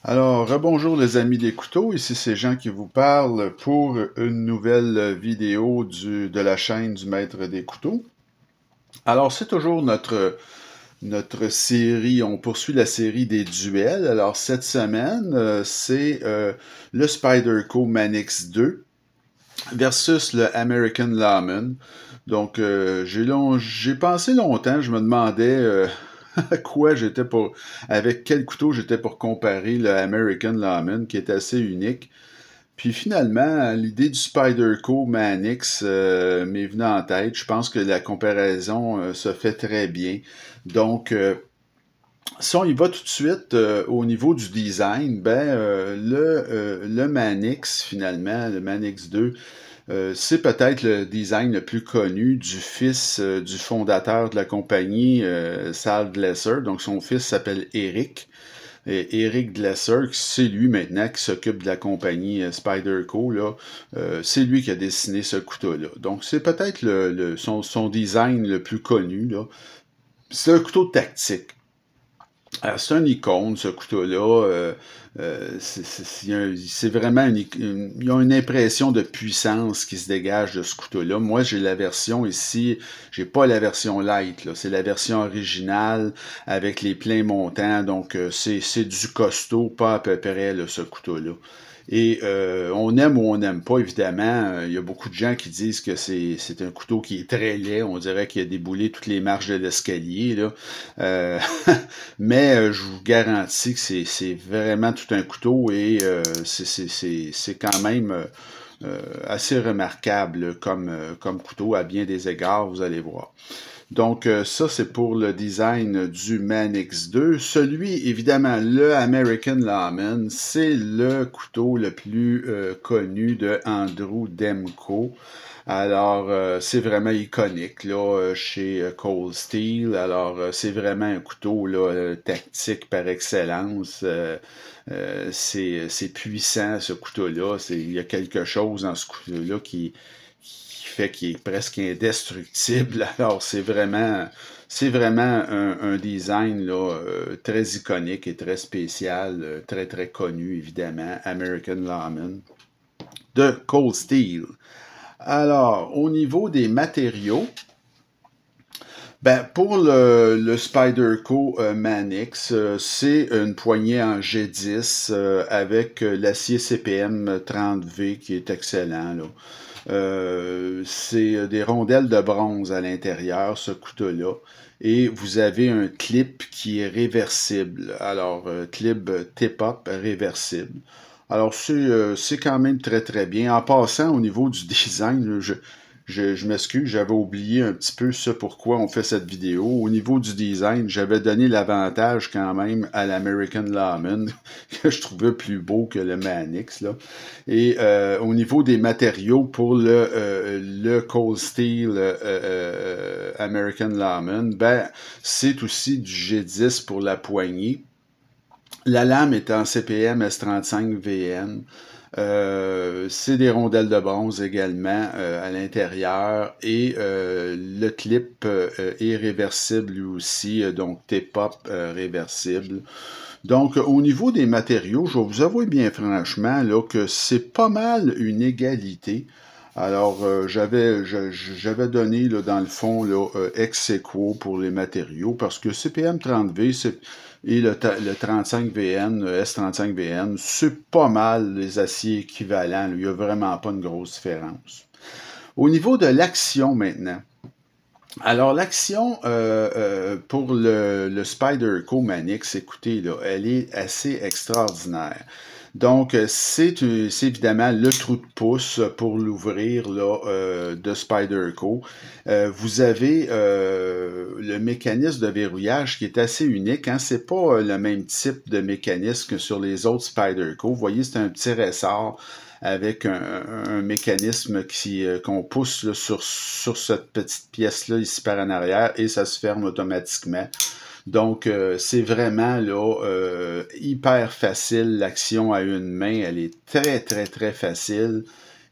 Alors, rebonjour les amis des couteaux, ici c'est Jean qui vous parle pour une nouvelle vidéo de la chaîne du Maître des couteaux. Alors, c'est toujours notre série, on poursuit la série des duels. Alors, cette semaine, c'est le Spyderco Manix 2 versus le American Lawman. Donc, j'ai pensé longtemps, je me demandais à quoi j'étais pour, avec quel couteau j'étais pour comparer le American Lawman, qui est assez unique. Puis finalement, l'idée du Spyderco Manix m'est venue en tête. Je pense que la comparaison se fait très bien. Donc, si on y va tout de suite au niveau du design, le Manix, finalement, le Manix 2, c'est peut-être le design le plus connu du fils du fondateur de la compagnie, Sal Glesser. Donc, son fils s'appelle Eric. Et Eric Glesser, c'est lui maintenant qui s'occupe de la compagnie Spyderco. Là. C'est lui qui a dessiné ce couteau-là. Donc, c'est peut-être son design le plus connu. Là. C'est un couteau tactique. C'est un icône, ce couteau-là. C'est vraiment il y a une impression de puissance qui se dégage de ce couteau-là. Moi, j'ai la version ici, j'ai pas la version light, là. C'est la version originale avec les pleins montants. Donc, c'est du costaud, pas à peu près, là, ce couteau-là. Et on aime ou on n'aime pas, évidemment. Il y a beaucoup de gens qui disent que c'est un couteau qui est très laid. On dirait qu'il a déboulé toutes les marches de l'escalier, là. Mais je vous garantis que c'est vraiment tout un couteau et c'est quand même assez remarquable comme couteau à bien des égards, vous allez voir. Donc, ça, c'est pour le design du Manix 2. Celui, évidemment, le American Lawman, c'est le couteau le plus connu de Andrew Demko. Alors, c'est vraiment iconique, là, chez Cold Steel. Alors, c'est vraiment un couteau, là, tactique par excellence. C'est puissant, ce couteau-là. Il y a quelque chose dans ce couteau-là qui fait qu'il est presque indestructible. Alors, c'est vraiment un design là, très iconique et très spécial, très très connu évidemment, American Lawman de Cold Steel. Alors, au niveau des matériaux, pour le Spyderco Manix, c'est une poignée en G10 avec l'acier CPM 30V qui est excellent, là. C'est des rondelles de bronze à l'intérieur, ce couteau-là. Et vous avez un clip qui est réversible. Alors, clip tip-up réversible. Alors, c'est quand même très très bien. En passant au niveau du design, je m'excuse, j'avais oublié un petit peu ça pourquoi on fait cette vidéo. Au niveau du design, j'avais donné l'avantage quand même à l'American Lawman, que je trouvais plus beau que le Manix, là. Et au niveau des matériaux, pour le Cold Steel American Lawman, c'est aussi du G10 pour la poignée. La lame est en CPM S35VN. C'est des rondelles de bronze également à l'intérieur et le clip est réversible lui aussi, donc tip-up réversible. Donc, au niveau des matériaux, je vais vous avouer bien franchement là, que c'est pas mal une égalité. Alors, j'avais donné là, dans le fond là, ex aequo pour les matériaux parce que CPM 30V et le 35VN, S35VN, c'est pas mal les aciers équivalents. Là. Il n'y a vraiment pas une grosse différence. Au niveau de l'action maintenant, alors, l'action pour le Spyderco Manix, écoutez, là, elle est assez extraordinaire. Donc, c'est évidemment le trou de pouce pour l'ouvrir là, de Spyderco. Vous avez le mécanisme de verrouillage qui est assez unique. Hein? C'est pas le même type de mécanisme que sur les autres Spyderco. Vous voyez, c'est un petit ressort avec un mécanisme qu'on pousse là, sur cette petite pièce-là ici par en arrière et ça se ferme automatiquement. Donc, c'est vraiment là hyper facile. L'action à une main, elle est très, très, très facile.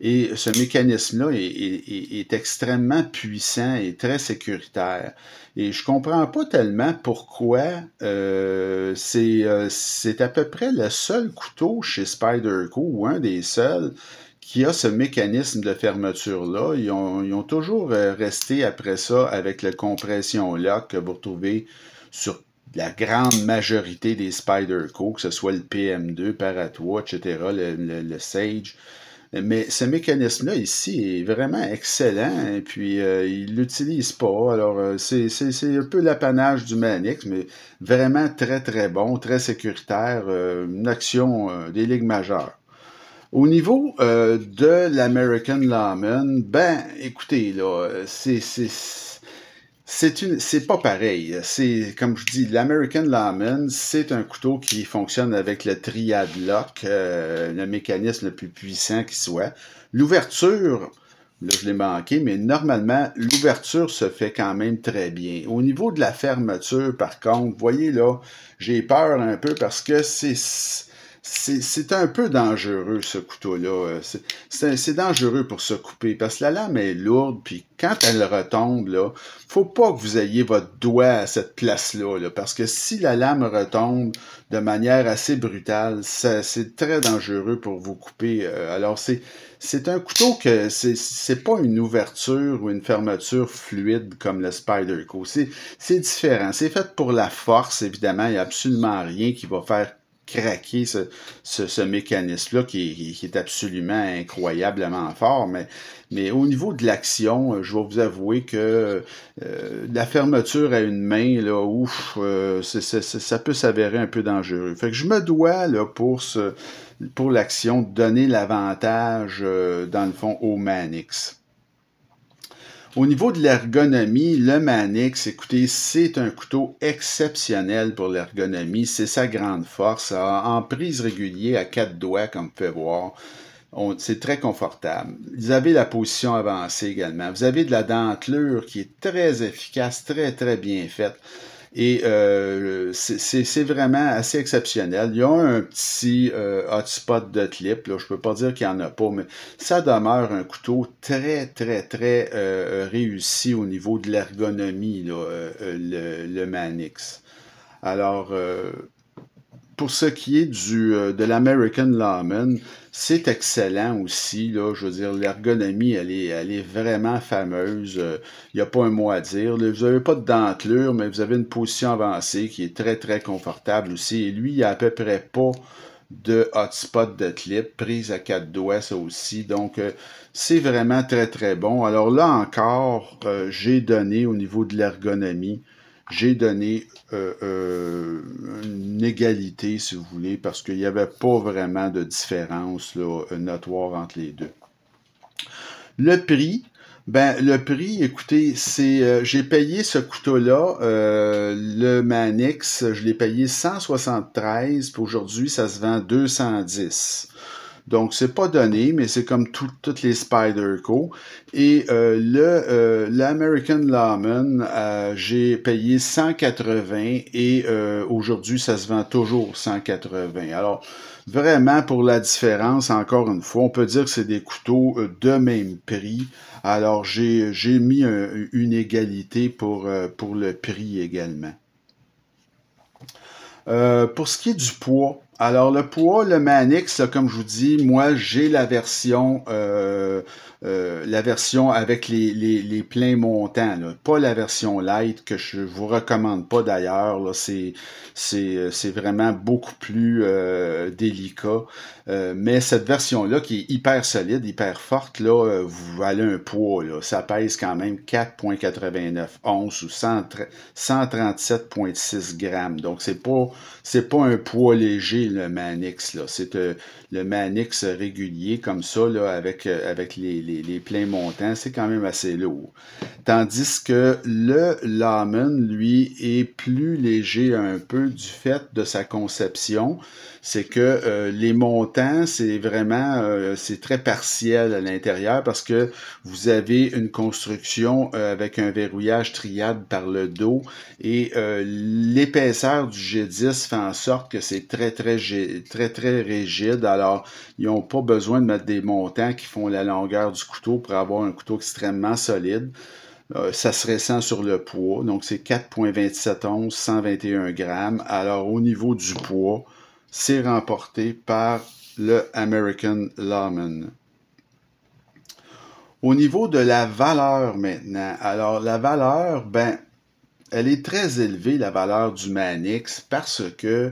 Et ce mécanisme-là est extrêmement puissant et très sécuritaire. Et je comprends pas tellement pourquoi c'est à peu près le seul couteau chez Spyderco, ou un des seuls, qui a ce mécanisme de fermeture-là. Ils ont toujours resté après ça avec le compression lock que vous retrouvez sur la grande majorité des Spyderco, que ce soit le PM2, Paratua, etc., le Sage. Mais ce mécanisme-là ici est vraiment excellent et puis il l'utilise pas. Alors c'est un peu l'apanage du Manix, mais vraiment très très bon, très sécuritaire, une action des ligues majeures. Au niveau de l'American Lawman, ben écoutez là, c'est pas pareil. C'est, comme je dis, l'American Lawman, c'est un couteau qui fonctionne avec le Triad Lock, le mécanisme le plus puissant qui soit. L'ouverture, là je l'ai manqué, mais normalement, l'ouverture se fait quand même très bien. Au niveau de la fermeture, par contre, voyez là, j'ai peur un peu parce que c'est un peu dangereux, ce couteau-là. C'est dangereux pour se couper, parce que la lame est lourde, puis quand elle retombe, là, faut pas que vous ayez votre doigt à cette place-là, là, parce que si la lame retombe de manière assez brutale, c'est très dangereux pour vous couper. Alors, c'est un couteau que c'est pas une ouverture ou une fermeture fluide comme le Spyderco. C'est différent. C'est fait pour la force, évidemment. Il n'y a absolument rien qui va faire craquer ce mécanisme-là qui est absolument incroyablement fort, mais au niveau de l'action, je vais vous avouer que la fermeture à une main, là, ouf, ça peut s'avérer un peu dangereux. Fait que je me dois, là, pour l'action, de donner l'avantage, dans le fond, au Manix. Au niveau de l'ergonomie, le Manix, écoutez, c'est un couteau exceptionnel pour l'ergonomie. C'est sa grande force. En prise régulière à 4 doigts, comme vous pouvez voir, c'est très confortable. Vous avez la position avancée également. Vous avez de la dentelure qui est très efficace, très, très bien faite. Et c'est vraiment assez exceptionnel. Il y a un petit hotspot de clip, là, je peux pas dire qu'il n'y en a pas, mais ça demeure un couteau très, très, très réussi au niveau de l'ergonomie, le Manix. Alors, pour ce qui est de l'American Lawman, c'est excellent aussi, là, je veux dire, l'ergonomie, elle est vraiment fameuse, il n'y a pas un mot à dire, là. Vous n'avez pas de dentelure, mais vous avez une position avancée qui est très, très confortable aussi, et lui, il n'y a à peu près pas de hotspot de clip, prise à 4 doigts, ça aussi, donc c'est vraiment très, très bon. Alors là encore, j'ai donné au niveau de l'ergonomie, j'ai donné une égalité, si vous voulez, parce qu'il n'y avait pas vraiment de différence là, notoire entre les deux. Le prix, ben le prix, écoutez, j'ai payé ce couteau-là, le Manix, je l'ai payé 173, puis aujourd'hui ça se vend 210. Donc, c'est pas donné, mais c'est comme toutes les Spyderco. Et l'American Lawman, j'ai payé 180 et aujourd'hui, ça se vend toujours 180. Alors, vraiment, pour la différence, encore une fois, on peut dire que c'est des couteaux de même prix. Alors, j'ai mis une égalité pour le prix également. Pour ce qui est du poids, alors le poids, le Manix, là, comme je vous dis, moi j'ai la version avec les pleins montants, là, pas la version light que je vous recommande pas d'ailleurs. Là, c'est vraiment beaucoup plus délicat. Mais cette version-là, qui est hyper solide, hyper forte, là, vous avez un poids, là, ça pèse quand même 4,89 onces ou 137,6 grammes. Donc, c'est pas un poids léger, le Manix, là. C'est le Manix régulier, comme ça, là, avec les pleins montants, c'est quand même assez lourd. Tandis que le Lawman, lui, est plus léger un peu du fait de sa conception. C'est que les montants, c'est vraiment, c'est très partiel à l'intérieur parce que vous avez une construction avec un verrouillage triade par le dos et l'épaisseur du G10 fait en sorte que c'est très, très très rigides. Alors, ils n'ont pas besoin de mettre des montants qui font la longueur du couteau pour avoir un couteau extrêmement solide. Ça se ressent sur le poids. Donc, c'est 4,27 onces, 121 grammes. Alors, au niveau du poids, c'est remporté par le American Lawman. Au niveau de la valeur maintenant, alors la valeur, ben, elle est très élevée, la valeur du Manix, parce que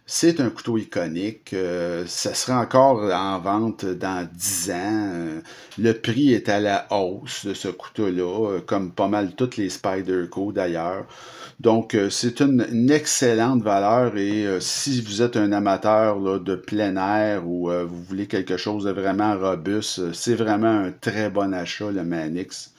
c'est un couteau iconique. Ça sera encore en vente dans 10 ans. Le prix est à la hausse de ce couteau-là, comme pas mal toutes les Spyderco d'ailleurs. Donc, c'est une excellente valeur et si vous êtes un amateur là, de plein air ou vous voulez quelque chose de vraiment robuste, c'est vraiment un très bon achat, le Manix.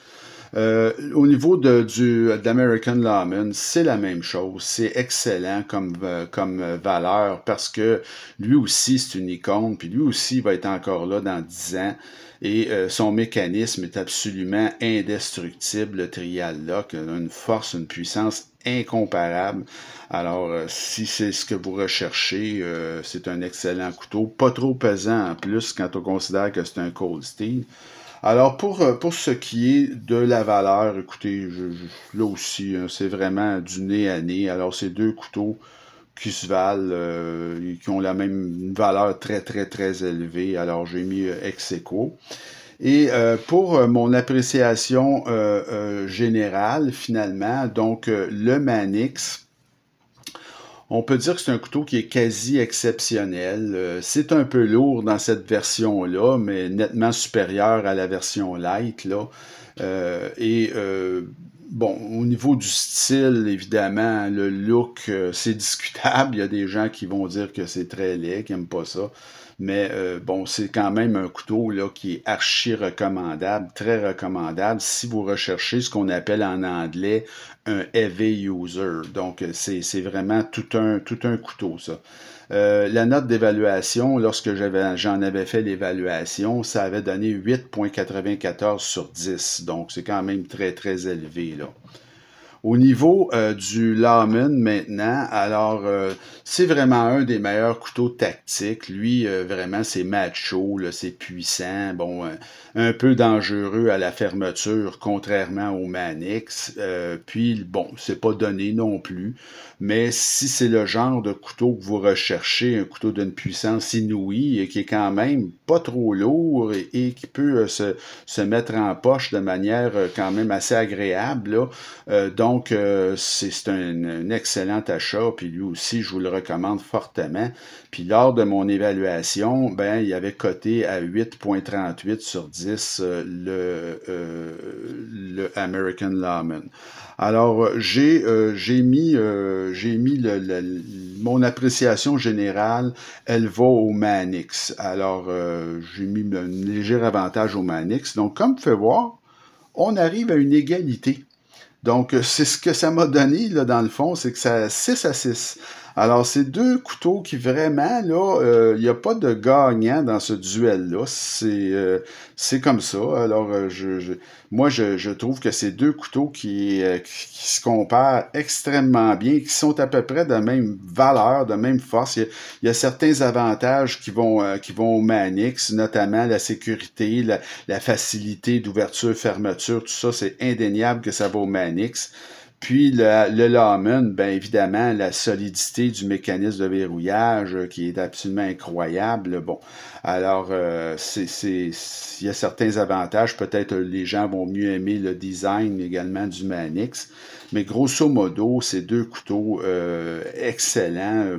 Au niveau d'American Lawman, c'est la même chose. C'est excellent comme valeur parce que lui aussi, c'est une icône, puis lui aussi il va être encore là dans 10 ans. Et son mécanisme est absolument indestructible, le Trial Lock, a une force, une puissance incomparable. Alors, si c'est ce que vous recherchez, c'est un excellent couteau, pas trop pesant en plus quand on considère que c'est un Cold Steel. Alors, pour ce qui est de la valeur, écoutez, là aussi, hein, c'est vraiment du nez à nez. Alors, c'est deux couteaux qui se valent, qui ont la même valeur très élevée. Alors, j'ai mis ex aequo. Et pour mon appréciation générale, finalement, donc le Manix, on peut dire que c'est un couteau qui est quasi exceptionnel. C'est un peu lourd dans cette version-là, mais nettement supérieur à la version light, là. Bon, au niveau du style, évidemment, le look, c'est discutable. Il y a des gens qui vont dire que c'est très laid, qui n'aiment pas ça. Mais bon, c'est quand même un couteau là, qui est archi recommandable, très recommandable si vous recherchez ce qu'on appelle en anglais un heavy user. Donc, c'est vraiment tout un couteau, ça. La note d'évaluation, lorsque j'en avais fait l'évaluation, ça avait donné 8,94 sur 10. Donc, c'est quand même très élevé, là. Au niveau du Lawman maintenant, alors c'est vraiment un des meilleurs couteaux tactiques. Lui, vraiment, c'est macho, là, c'est puissant, bon, un peu dangereux à la fermeture, contrairement au Manix. Puis, bon, c'est pas donné non plus. Mais si c'est le genre de couteau que vous recherchez, un couteau d'une puissance inouïe et qui est quand même pas trop lourd et qui peut se mettre en poche de manière quand même assez agréable, là, donc, c'est un excellent achat, puis lui aussi, je vous le recommande fortement. Puis lors de mon évaluation, ben, il avait coté à 8,38 sur 10 le American Lawman. Alors, j'ai mis mon appréciation générale, elle va au Manix. Alors, j'ai mis un léger avantage au Manix. Donc, comme vous pouvez voir, on arrive à une égalité. Donc, c'est ce que ça m'a donné, là, dans le fond, c'est que ça 6-6. Alors, c'est deux couteaux qui vraiment, là, il n'y a pas de gagnant dans ce duel-là. C'est comme ça. Alors, moi, je trouve que c'est deux couteaux qui se comparent extrêmement bien, qui sont à peu près de même valeur, de même force. Il y a certains avantages qui vont au Manix, notamment la sécurité, la facilité d'ouverture-fermeture, tout ça, c'est indéniable que ça va au Manix. Puis le Lawman, bien évidemment, la solidité du mécanisme de verrouillage qui est absolument incroyable. Bon, alors il y a certains avantages. Peut-être les gens vont mieux aimer le design également du Manix. Mais grosso modo, c'est deux couteaux excellents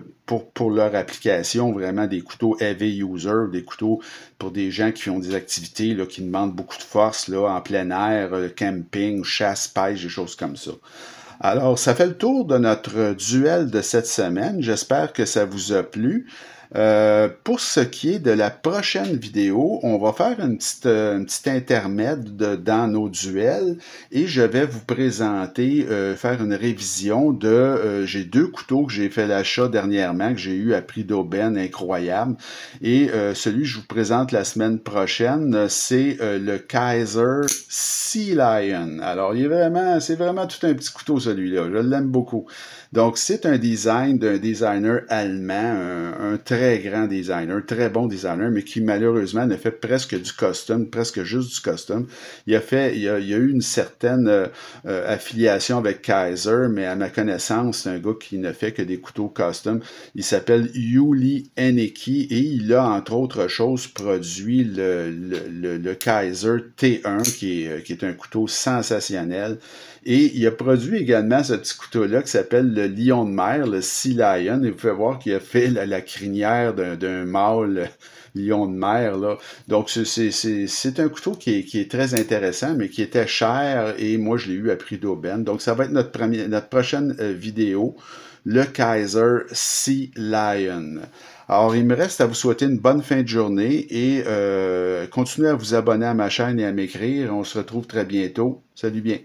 pour leur application, vraiment des couteaux heavy user, des couteaux pour des gens qui font des activités là, qui demandent beaucoup de force là, en plein air, camping, chasse, pêche, des choses comme ça. Alors, ça fait le tour de notre duel de cette semaine. J'espère que ça vous a plu. Pour ce qui est de la prochaine vidéo, on va faire un petit intermède dans nos duels et je vais vous présenter, faire une révision de... j'ai deux couteaux que j'ai fait l'achat dernièrement, que j'ai eu à prix d'aubaine incroyable. Et celui que je vous présente la semaine prochaine, c'est le Kaiser Sea Lion. Alors, c'est vraiment tout un petit couteau celui-là. Je l'aime beaucoup. Donc, c'est un design d'un designer allemand, un très grand designer, très bon designer, mais qui malheureusement ne fait presque du custom, presque juste du custom. Il a eu une certaine affiliation avec Kaiser, mais à ma connaissance, c'est un gars qui ne fait que des couteaux custom. Il s'appelle Yuli Eneki et il a, entre autres choses, produit le Kaiser T1, qui est un couteau sensationnel. Et il a produit également ce petit couteau-là qui s'appelle le lion de mer, le Sea Lion. Et vous pouvez voir qu'il a fait la crinière d'un mâle lion de mer, là. Donc, c'est un couteau qui est très intéressant, mais qui était cher et moi, je l'ai eu à prix d'aubaine. Donc, ça va être notre prochaine vidéo, le Kaiser Sea Lion. Alors, il me reste à vous souhaiter une bonne fin de journée et continuez à vous abonner à ma chaîne et à m'écrire. On se retrouve très bientôt. Salut bien.